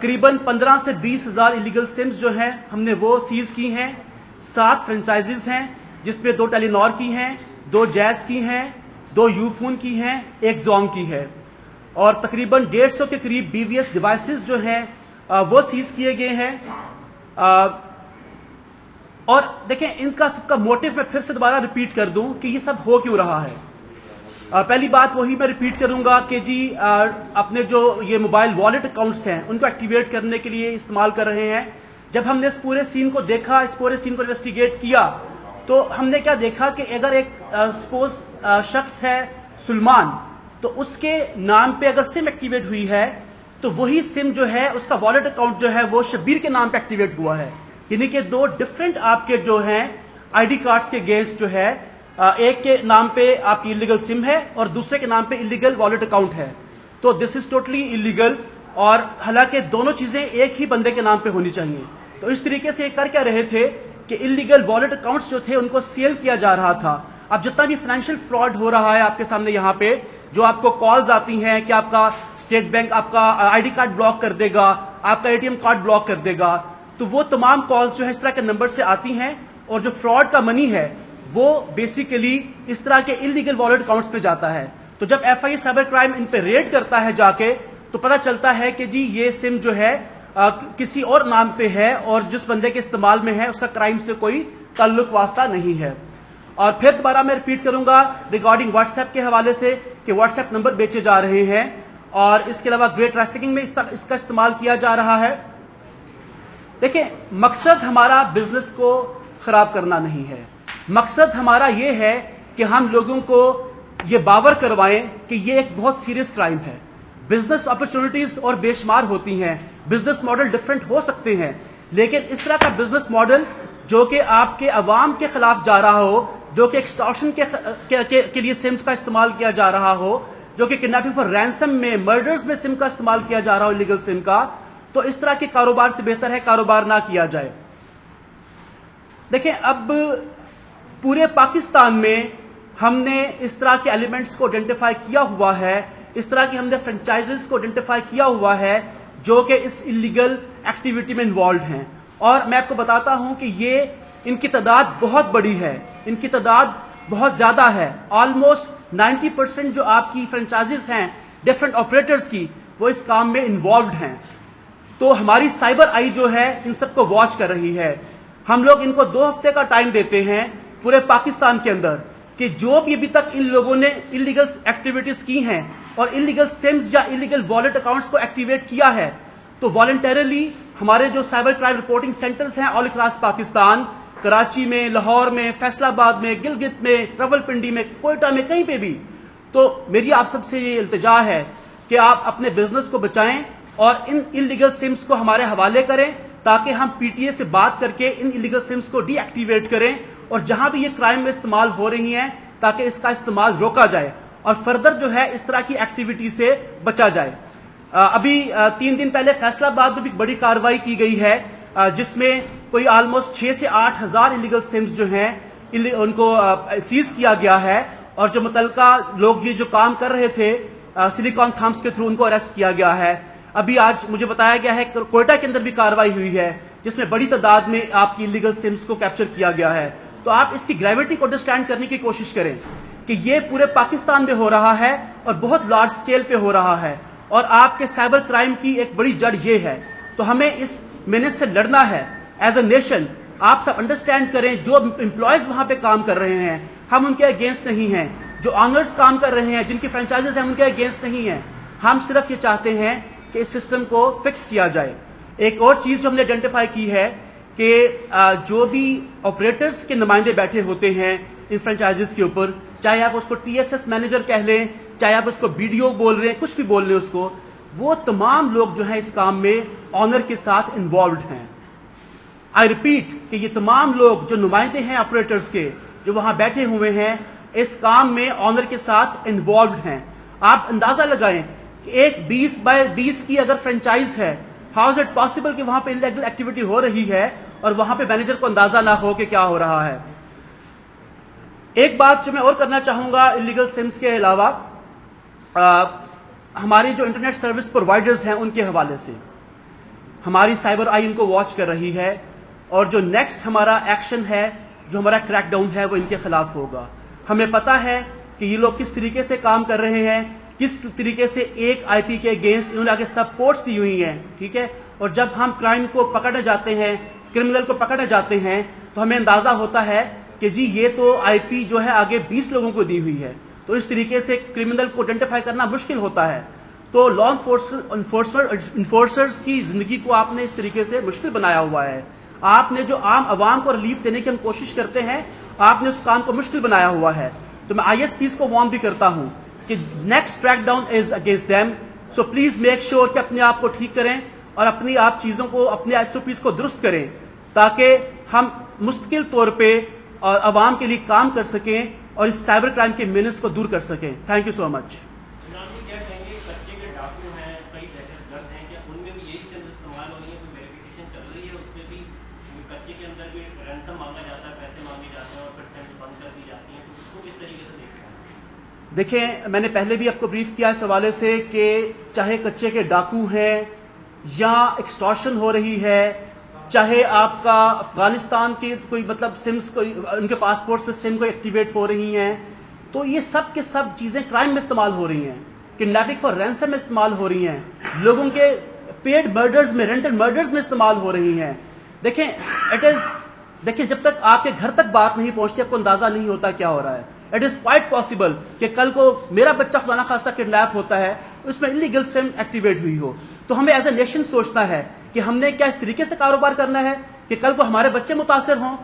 تقریباً 15 سے 20 ہزار ایلیگل سمز جو ہیں ہم نے وہ سیز کی ہیں. 7 فرنچائزز ہیں جس پہ 2 ٹیلی نار کی ہیں, 2 جیز کی ہیں, 2 یو فون کی ہیں, 1 زونگ کی ہے, اور تقریباً 150 کے قریب بی وی ایس ڈیوائسز جو ہیں وہ سیز کیے گئے ہیں. اور دیکھیں ان کا سب کا موٹیو میں پھر سے دوبارہ ریپیٹ کر دوں کہ یہ سب ہو کیوں رہا ہے. پہلی بات وہی میں ریپیٹ کروں گا کہ جی اپنے جو یہ موبائل والیٹ اکاؤنٹس ہیں ان کو ایکٹیویٹ کرنے کے لیے استعمال کر رہے ہیں. جب ہم نے اس پورے سین کو دیکھا, اس پورے سین کو انویسٹیگیٹ کیا, تو ہم نے کیا دیکھا کہ اگر ایک سپوز شخص ہے سلمان, تو اس کے نام پہ اگر سم ایکٹیویٹ ہوئی ہے تو وہی سم جو ہے اس کا والیٹ اکاؤنٹ جو ہے وہ شبیر کے نام پہ ایکٹیویٹ ہوا ہے. یعنی کہ 2 ڈفرینٹ آپ کے جو ہیں آئی ڈی کارڈز کے اگینسٹ جو ہے, ایک کے نام پہ آپ کی انلیگل سم ہے اور دوسرے کے نام پہ انلیگل والیٹ اکاؤنٹ ہے. تو دس از ٹوٹلی انلیگل, اور حالانکہ دونوں چیزیں ایک ہی بندے کے نام پہ ہونی چاہیے. تو اس طریقے سے یہ کر کیا رہے تھے کہ انلیگل والیٹ اکاؤنٹس جو تھے ان کو سیل کیا جا رہا تھا. اب جتنا بھی فائنینشیل فراڈ ہو رہا ہے آپ کے سامنے یہاں پہ, جو آپ کو کالز آتی ہیں کہ آپ کا اسٹیٹ بینک آپ کا آئی ڈی کارڈ بلاک کر دے گا, آپ کا A T M card block کر دے گا, تو وہ تمام کالز جو ہے اس طرح کے نمبر سے آتی ہیں, اور جو فراڈ کا منی ہے وہ بیسیکلی اس طرح کے انلیگل والیٹ اکاؤنٹس پہ جاتا ہے. تو جب ایف آئی سائبر کرائم ان پہ ریڈ کرتا ہے جا کے, تو پتہ چلتا ہے کہ جی یہ سم جو ہے کسی اور نام پہ ہے, اور جس بندے کے استعمال میں ہے اس کا کرائم سے کوئی تعلق واسطہ نہیں ہے. اور پھر دوبارہ میں ریپیٹ کروں گا ریگارڈنگ واٹس ایپ کے حوالے سے کہ واٹس ایپ نمبر بیچے جا رہے ہیں, اور اس کے علاوہ گرے ٹریفکنگ میں اس کا استعمال کیا جا رہا ہے. دیکھیں مقصد ہمارا بزنس کو خراب کرنا نہیں ہے, مقصد ہمارا یہ ہے کہ ہم لوگوں کو یہ باور کروائیں کہ یہ ایک بہت سیریس کرائم ہے. بزنس اپرچونٹیز اور بے شمار ہوتی ہیں, بزنس ماڈل ڈفرینٹ ہو سکتے ہیں, لیکن اس طرح کا بزنس ماڈل جو کہ آپ کے عوام کے خلاف جا رہا ہو, جو کہ ایکسٹارشن کے لیے سمز کا استعمال کیا جا رہا ہو, جو کہ کڈنیپنگ فار رینسم میں, مرڈرز میں سم کا استعمال کیا جا رہا ہو, انلیگل سم کا, تو اس طرح کے کاروبار سے بہتر ہے کاروبار نہ کیا جائے. دیکھیں اب پورے پاکستان میں ہم نے اس طرح کے ایلیمنٹس کو آئیڈینٹیفائی کیا ہوا ہے, اس طرح کی ہم نے فرنچائزز کو آئیڈینٹیفائی کیا ہوا ہے جو کہ اس انلیگل ایکٹیویٹی میں انوالوڈ ہیں. اور میں آپ کو بتاتا ہوں کہ یہ ان کی تعداد بہت بڑی ہے, ان کی تعداد بہت زیادہ ہے. آلموسٹ 90% جو آپ کی فرنچائزز ہیں ڈفرینٹ آپریٹرز کی, وہ اس کام میں انوالوڈ ہیں. تو ہماری سائبر آئی جو ہے ان سب کو واچ کر رہی ہے. ہم لوگ ان کو 2 ہفتے کا ٹائم دیتے ہیں پورے پاکستان کے اندر کہ جو بھی ابھی تک ان لوگوں نے انلیگل ایکٹیویٹیز کی ہیں اور انلیگل سمز یا انلیگل والیٹ اکاؤنٹس کو ایکٹیویٹ کیا ہے, تو والنٹیرلی ہمارے جو سائبر کرائم رپورٹنگ سینٹرز ہیں آل اکراس پاکستان, کراچی میں, لاہور میں, فیصل آباد میں, گلگت میں, راولپنڈی میں, کوئٹہ میں, کہیں پہ بھی, تو میری آپ سب سے یہ التجا ہے کہ آپ اپنے بزنس کو بچائیں اور ان انلیگل سمز کو ہمارے حوالے کریں تاکہ ہم پی ٹی اے سے بات کر کے ان انلیگل سمز کو ڈی ایکٹیویٹ کریں, اور جہاں بھی یہ کرائم میں استعمال ہو رہی ہیں تاکہ اس کا استعمال روکا جائے اور فردر جو ہے اس طرح کی ایکٹیویٹی سے بچا جائے. ابھی 3 دن پہلے فیصل آباد میں بھی بڑی کارروائی کی گئی ہے جس میں کوئی آلموسٹ 6 سے 8 ہزار انلیگل سمز جو ہیں ان کو سیز کیا گیا ہے, اور جو متعلقہ لوگ یہ جو کام کر رہے تھے سلیکان تھامس کے تھرو ان کو اریسٹ کیا گیا ہے. ابھی آج مجھے بتایا گیا ہے کوئٹہ کے اندر بھی کارروائی ہوئی ہے جس میں بڑی تعداد میں آپ کی انلیگل سمز کو کیپچر کیا گیا ہے. تو آپ اس کی گریوٹی کو انڈرسٹینڈ کرنے کی کوشش کریں کہ یہ پورے پاکستان میں ہو رہا ہے اور بہت لارج سکیل پہ ہو رہا ہے, اور آپ کے سائبر کرائم کی ایک بڑی جڑ یہ ہے. تو ہمیں اس مینس سے لڑنا ہے ایز اے نیشن. آپ سب انڈرسٹینڈ کریں جو امپلائیز وہاں پہ کام کر رہے ہیں ہم ان کے اگینسٹ نہیں ہیں, جو آنرز کام کر رہے ہیں جن کی فرنچائزز ہیں ان کے اگینسٹ نہیں ہیں. ہم صرف یہ چاہتے ہیں کہ اس سسٹم کو فکس کیا جائے. ایک اور چیز جو ہم نے آئیڈینٹیفائی کی ہے کہ جو بھی آپریٹرز کے نمائندے بیٹھے ہوتے ہیں ان فرنچائزز کے اوپر, چاہے آپ اس کو ٹی ایس ایس مینیجر کہہ لیں, چاہے آپ اس کو بی ڈی او بول رہے ہیں, کچھ بھی بول رہے ہیں اس کو, وہ تمام لوگ جو ہیں اس کام میں آنر کے ساتھ انوالوڈ ہیں. آئی ریپیٹ کہ یہ تمام لوگ جو نمائندے ہیں آپریٹرز کے جو وہاں بیٹھے ہوئے ہیں اس کام میں آنر کے ساتھ انوالوڈ ہیں. آپ اندازہ لگائیں کہ ایک 20x20 کی اگر فرنچائز ہے, ہاؤ از اٹ پاسبل کہ وہاں پہ انلیگل ایکٹیویٹی ہو رہی ہے اور وہاں پہ مینیجر کو اندازہ نہ ہو کہ کیا ہو رہا ہے. ایک بات جو میں اور کرنا چاہوں گا انلیگل سمز کے علاوہ, ہماری جو انٹرنیٹ سروس پرووائڈرز ہیں ان کے حوالے سے, ہماری سائبر آئی ان کو واچ کر رہی ہے, اور جو نیکسٹ ہمارا ایکشن ہے, جو ہمارا کریک ڈاؤن ہے, وہ ان کے خلاف ہوگا. ہمیں پتہ ہے کہ یہ لوگ کس طریقے سے کام کر رہے ہیں, کس طریقے سے ایک آئی پی کے اگینسٹ انہوں نے آگے سپورٹس دی ہوئی ہیں, ٹھیک ہے. اور جب ہم کرائم کو پکڑنے جاتے ہیں, کرمنل کو پکڑنے جاتے ہیں, تو ہمیں اندازہ ہوتا ہے کہ جی یہ تو آئی پی جو ہے آگے 20 لوگوں کو دی ہوئی ہے, تو اس طریقے سے کرمنل کو آئیڈینٹیفائی کرنا مشکل ہوتا ہے. تو لا انفورسرز کی زندگی کو آپ نے اس طریقے سے مشکل بنایا ہوا ہے. آپ نے جو عام عوام کو ریلیف دینے کی ہم کوشش کرتے ہیں, آپ نے اس کام کو مشکل بنایا ہوا ہے. تو میں آئی ایس پیز کو وارن بھی کرتا ہوں کہ next crack down is against them. So please make sure کہ اپنے آپ کو ٹھیک کریں اور اپنی آپ چیزوں کو, اپنے ایس او پیز کو درست کریں, تاکہ ہم مستقل طور پہ عوام کے لیے کام کر سکیں اور اس سائبر کرائم کے مینس کو دور کر سکیں. تھینک یو سو مچ. دیکھیں, میں نے پہلے بھی آپ کو بریف کیا اس حوالے سے کہ چاہے کچے کے ڈاکو ہیں یا ایکسٹارشن ہو رہی ہے, چاہے آپ کا افغانستان کی کوئی مطلب سمز کوئی ان کے پاسپورٹس پہ سم کوئی ایکٹیویٹ ہو رہی ہیں, تو یہ سب کے سب چیزیں کرائم میں استعمال ہو رہی ہیں, کڈنیپنگ فار رینسم میں استعمال ہو رہی ہیں, لوگوں کے پیڈ مرڈرز میں, رینٹل مرڈرز میں استعمال ہو رہی ہیں. دیکھیں جب تک آپ کے گھر تک بات نہیں پہنچتی آپ کو اندازہ نہیں ہوتا کیا ہو رہا ہے. اٹ از کوائٹ پاسبل کہ کل کو میرا بچہ خدا نخواستہ کڈنیپ ہوتا ہے, اس میں انلیگل سم ایکٹیویٹ ہوئی ہو, تو ہمیں ایز اے نیشن سوچنا ہے کہ ہم نے کیا اس طریقے سے کاروبار کرنا ہے کہ کل کو ہمارے بچے متاثر ہوں.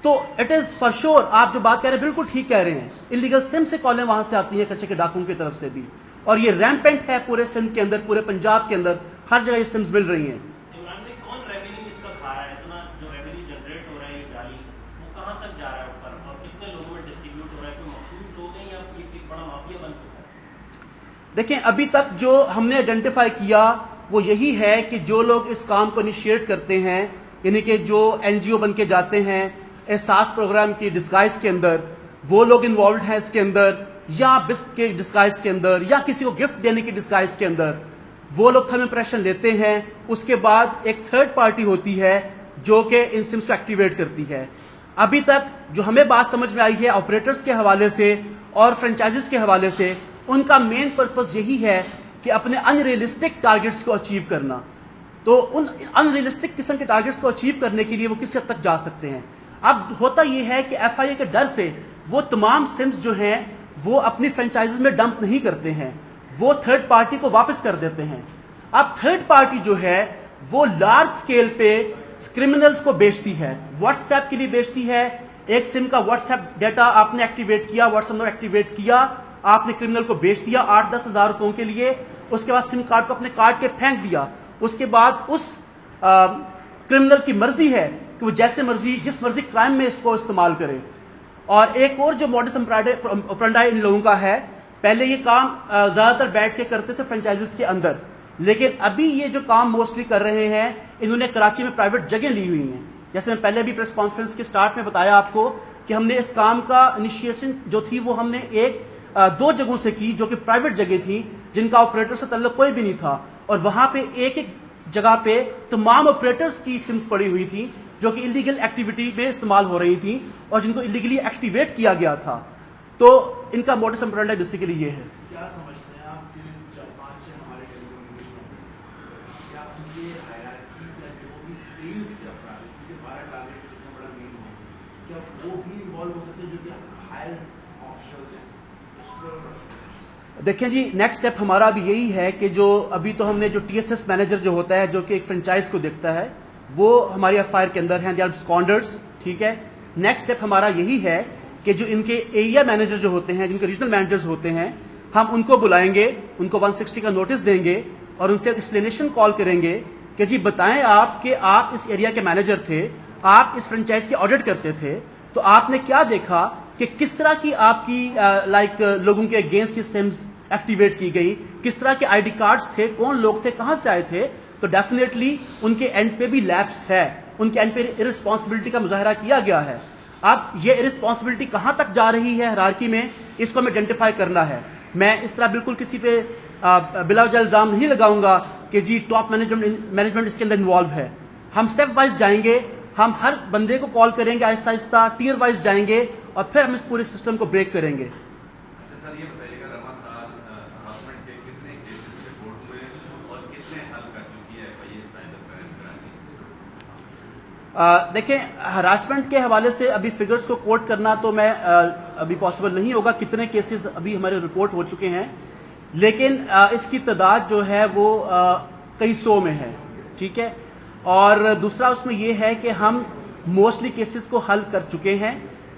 تو اٹ از فار شیور, آپ جو بات کہہ رہے ہیں بالکل ٹھیک کہہ رہے ہیں, انلیگل سم سے کالیں وہاں سے آتی ہیں کچے کے ڈاکوں کی طرف سے بھی, اور یہ ریمپینٹ ہے پورے سندھ کے اندر, پورے پنجاب کے اندر, ہر جگہ یہ سمز مل رہی ہیں. دیکھیں, ابھی تک جو ہم نے آئیڈینٹیفائی کیا وہ یہی ہے کہ جو لوگ اس کام کو انیشیٹ کرتے ہیں, یعنی کہ جو این جی او بن کے جاتے ہیں احساس پروگرام کی ڈسگائز کے اندر, وہ لوگ انوالوڈ ہیں اس کے اندر, یا بسپ کے ڈسگائز کے اندر, یا کسی کو گفٹ دینے کی ڈسگائز کے اندر, وہ لوگ تھرم امپریشن لیتے ہیں. اس کے بعد ایک تھرڈ پارٹی ہوتی ہے جو کہ ان سمس کو ایکٹیویٹ کرتی ہے. ابھی تک جو ہمیں بات سمجھ میں آئی ہے آپریٹرز کے حوالے سے اور فرنچائزز کے حوالے سے, ان کا مین پرپز یہی ہے کہ اپنے ان ریئلسٹک ٹارگٹس کو اچیو کرنا. تو ان ان ریئلسٹک قسم کے ٹارگٹس کو اچیو کرنے کے لیے وہ کس حد تک جا سکتے ہیں. اب ہوتا یہ ہے کہ ایف آئی اے کے ڈر سے وہ تمام سمز جو ہیں وہ اپنی فرنچائزز میں ڈمپ نہیں کرتے ہیں, وہ تھرڈ پارٹی کو واپس کر دیتے ہیں. اب تھرڈ پارٹی جو ہے وہ لارج سکیل پہ کرمنلز کو بیچتی ہے, واٹس ایپ کے لیے بیچتی ہے. ایک سم کا واٹس ایپ ڈیٹا آپ نے ایکٹیویٹ کیا, واٹس ایپ نمبر ایکٹیویٹ کیا, آپ نے کرمنل کو بیچ دیا 8-10 ہزار روپوں کے لیے, اس کے بعد سم کارڈ کو اپنے کارڈ کے پھینک دیا. اس کے بعد اس کرمنل کی مرضی ہے کہ وہ جیسے مرضی جس مرضی کرائم میں اس کو استعمال کرے. اور ایک اور جو موڈس آپرینڈی ان لوگوں کا ہے, پہلے یہ کام زیادہ تر بیٹھ کے کرتے تھے فرنچائزز کے اندر, لیکن ابھی یہ جو کام موسٹلی کر رہے ہیں انہوں نے کراچی میں پرائیویٹ جگہ لی ہوئی ہیں. جیسے میں پہلے بھی پریس کانفرنس کے سٹارٹ میں بتایا آپ کو کہ ہم نے اس کام کا انیشیشن جو تھی وہ ہم نے 2 جگہوں سے کی جو کہ پرائیویٹ جگہ تھی, جن کا آپریٹر سے تعلق کوئی بھی نہیں تھا, اور وہاں پہ ایک جگہ پہ تمام آپریٹرز کی سمز پڑی ہوئی تھی جو کہ انلیگل ایکٹیویٹی میں استعمال ہو رہی تھی اور جن کو انلیگلی ایکٹیویٹ کیا گیا تھا. تو ان کا موڈس آپرینڈی بیسیکلی یہ ہے. کیا سمجھتے ہیں آپ کہ جب 5 ہمارے کیا ان کے ہائرارکی یا جو بھی سیلز کے افراد ہیں, کیونکہ 12 ٹارگیٹ اتنا بڑا مین ہے, کیا وہ بھی انوالو ہو سکتے ہیں جو کہ ہائر آفیشلز ہیں؟ دیکھیں جی, نیکسٹ اسٹیپ ہمارا بھی یہی ہے کہ جو ابھی تو ہم نے جو ٹی ایس ایس مینیجر جو ہوتا ہے جو کہ ایک فرنچائز کو دیکھتا ہے, وہ ہماری ایف آئی آر کے اندر ہیں, دے آر اسکانڈرز, ٹھیک ہے. نیکسٹ اسٹیپ ہمارا یہی ہے کہ جو ان کے ایریا مینیجر جو ہوتے ہیں, جن کے ریجنل مینیجرز ہوتے ہیں, ہم ان کو بلائیں گے, ان کو 160 کا نوٹس دیں گے اور ان سے ایکسپلینیشن کال کریں گے کہ جی بتائیں آپ کہ آپ اس ایریا کے مینیجر تھے, آپ اس فرنچائز کے آڈٹ کرتے تھے, تو آپ نے کیا دیکھا کہ کس طرح کی آپ کی لوگوں کے اگینسٹ یہ سمز ایکٹیویٹ کی گئی, کس طرح کے آئی ڈی کارڈز تھے, کون لوگ تھے, کہاں سے آئے تھے. تو ڈیفینیٹلی ان کے اینڈ پہ بھی لیپس ہے, ان کے اینڈ پہ ارسپانسبلٹی کا مظاہرہ کیا گیا ہے. اب یہ ارسپانسبلٹی کہاں تک جا رہی ہے ہیرارکی میں, اس کو ہمیں آئیڈینٹیفائی کرنا ہے. میں اس طرح بالکل کسی پہ بلا وجہ الزام نہیں لگاؤں گا کہ جی ٹاپ مینجمنٹ اس کے اندر انوالو ہے. ہم اسٹیپ وائز جائیں گے, ہم ہر بندے کو کال کریں گے, آہستہ آہستہ ٹیئر وائز جائیں گے اور پھر ہم اس پورے سسٹم کو بریک کریں گے. اچھا سر, یہ بتائیے گا رواں سال ہراسمنٹ کے کتنے کیسز رپورٹ ہوئے اور کتنے حل کر چکی ہے دیکھیں, ہراسمنٹ کے حوالے سے ابھی فگرز کو کوٹ کرنا تو میں ابھی پاسبل نہیں ہوگا, کتنے کیسز ابھی ہمارے رپورٹ ہو چکے ہیں, لیکن اس کی تعداد جو ہے وہ کئی سو میں ہے. ٹھیک ہے, اور دوسرا اس میں یہ ہے کہ ہم موسٹلی کیسز کو حل کر چکے ہیں.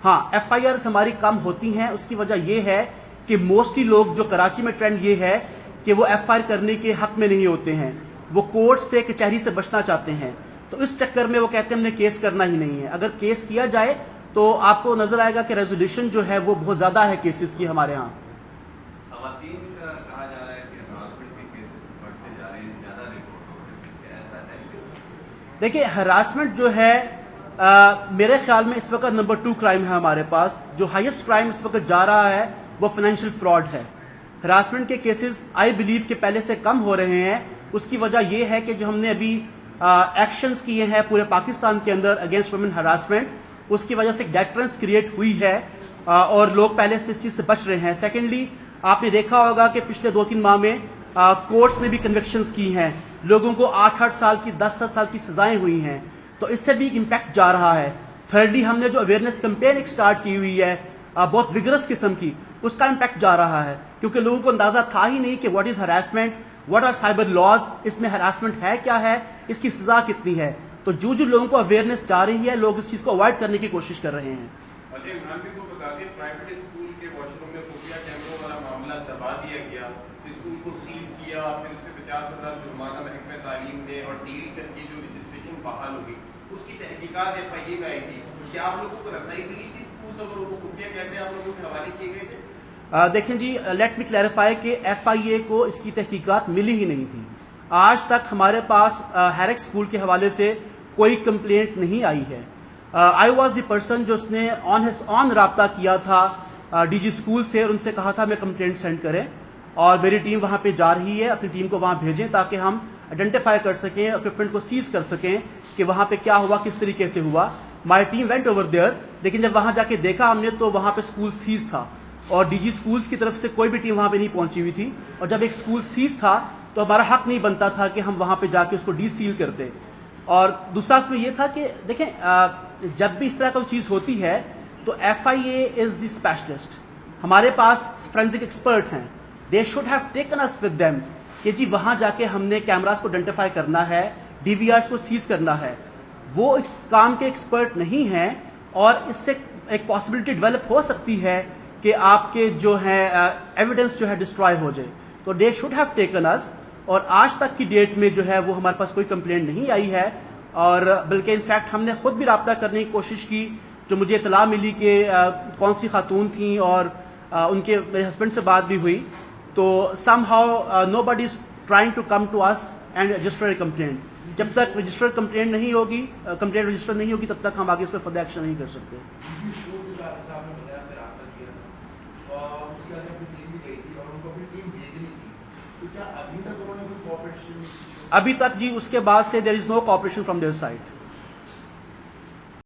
ہاں, ایف آئی آرز ہماری کم ہوتی ہیں, اس کی وجہ یہ ہے کہ موسٹلی لوگ جو کراچی میں ٹرینڈ یہ ہے کہ وہ ایف آئی آر کرنے کے حق میں نہیں ہوتے ہیں, وہ کورٹ سے کچہری سے بچنا چاہتے ہیں, تو اس چکر میں وہ کہتے ہیں ہم نے کیس کرنا ہی نہیں ہے. اگر کیس کیا جائے تو آپ کو نظر آئے گا کہ ریزولیوشن جو ہے وہ بہت زیادہ ہے کیسز کی ہمارے ہاں. خواتین کا کہا جا رہا ہے کہ ہراسمنٹ کے کیسز بڑھتے جا رہے ہیں, زیادہ رپورٹ ہو رہے ہیں, کیا ایسا ہے؟ دیکھیں, ہراسمنٹ جو ہے میرے خیال میں اس وقت نمبر 2 کرائم ہے ہمارے پاس. جو ہائیسٹ کرائم اس وقت جا رہا ہے وہ فائنینشیل فراڈ ہے. ہراسمنٹ کے کیسز آئی بلیو کہ پہلے سے کم ہو رہے ہیں. اس کی وجہ یہ ہے کہ جو ہم نے ابھی ایکشنز کیے ہیں پورے پاکستان کے اندر اگینسٹ ویمن ہراسمنٹ, اس کی وجہ سے ایک ڈیٹرنس کریٹ ہوئی ہے اور لوگ پہلے سے اس چیز سے بچ رہے ہیں. سیکنڈلی, آپ نے دیکھا ہوگا کہ پچھلے 2-3 ماہ میں کورٹس نے بھی کنوکشنز کی ہیں, لوگوں کو 8-8 سال کی 10-10 سال کی سزائیں ہوئی ہیں, تو اس سے بھی ایک امپیکٹ جا رہا ہے. تھرڈلی, ہم نے جو اویئرنیس کمپین ایک سٹارٹ کی ہوئی ہے بہت وگرس قسم کی, اس کا امپیکٹ جا رہا ہے, کیونکہ لوگوں کو اندازہ تھا ہی نہیں کہ what is harassment, what are cyber laws, اس میں ہراسمنٹ ہے کیا ہے, اس کی سزا کتنی ہے. تو جو لوگوں کو اویئرنیس جا رہی ہے, لوگ اس چیز کو اوائڈ کرنے کی کوشش کر رہے ہیں. اچھا, عمران بھی کو بتا دیں, پرائیویٹ اسکول کے واش روم میں خفیہ کیمروں والا معاملہ دبا دیا گیا, اسکول کو سیل کیا, پھر اس سے 50,000 جرمانہ محکمہ تعلیم نے اور ڈیل کر کے جو رجسٹریشن بحال ہوگی, اس کی تحقیقات ایف آئی اے میں آئی تھی. کیا آپ لوگوں کو رسائی ملی تھی اسکول تک, اور وہ خفیہ کیمرے آپ لوگوں کے حوالے کیے گئے تھے؟ دیکھیں جی, لیٹ می کلیریفائی کہ ایف آئی اے کو اس کی تحقیقات ملی ہی نہیں تھی. آج تک ہمارے پاس ہیرک اسکول کے حوالے سے کوئی کمپلینٹ نہیں آئی ہے. آئی واز دی پرسن جو اس نے آن رابطہ کیا تھا ڈی جی اسکول سے, اور ان سے کہا تھا میں کمپلینٹ سینڈ کریں, اور میری ٹیم وہاں پہ جا رہی ہے, اپنی ٹیم کو وہاں بھیجیں تاکہ ہم آئیڈینٹیفائی کر سکیں, اکوپمنٹ کو سیز کر سکیں کہ وہاں پہ کیا ہوا, کس طریقے سے ہوا. My team went over there, لیکن جب وہاں جا کے دیکھا ہم نے تو وہاں پہ اسکول سیز تھا, اور ڈی جی اسکولس کی طرف سے کوئی بھی ٹیم وہاں پہ نہیں پہنچی ہوئی تھی. اور جب ایک اسکول سیز تھا تو ہمارا حق نہیں بنتا تھا کہ ہم وہاں پہ جا کے اس کو ڈی سیل کرتے. اور دوسرا اس میں یہ تھا کہ دیکھیں, جب بھی اس طرح کا چیز ہوتی ہے تو ایف آئی اے از دی اسپیشلسٹ, ہمارے پاس فورینسک ایکسپرٹ ہیں, they should have taken us with them کہ جی وہاں جا کے ہم نے کیمراز کو آئیڈینٹیفائی کرنا ہے, ڈی وی آرس کو سیز کرنا ہے. وہ اس کام کے ایکسپرٹ نہیں ہیں, اور اس سے ایک پاسبلٹی ڈیولپ ہو سکتی ہے کہ آپ کے جو ہے ایویڈنس جو ہے ڈسٹرائے ہو جائے. تو دے شوڈ ہیو ٹیکن اس, اور آج تک کی ڈیٹ میں جو ہے وہ ہمارے پاس کوئی کمپلینٹ نہیں آئی ہے. اور بلکہ انفیکٹ ہم نے خود بھی رابطہ کرنے کی کوشش کی, جو مجھے اطلاع ملی کہ کون سی خاتون تھیں, اور ان کے میرے ہسبینڈ سے بات بھی ہوئی, تو somehow nobody is trying to come to us and register a complaint. جب تک رجسٹر کمپلینٹ نہیں ہوگی, کمپلینٹ رجسٹر نہیں ہوگی, تب تک ہم آگے اس پہ فردر ایکشن نہیں کر سکتے. ابھی تک جی اس کے بعد سے دیر از نو کوآپریشن فرام دیئر سائڈ.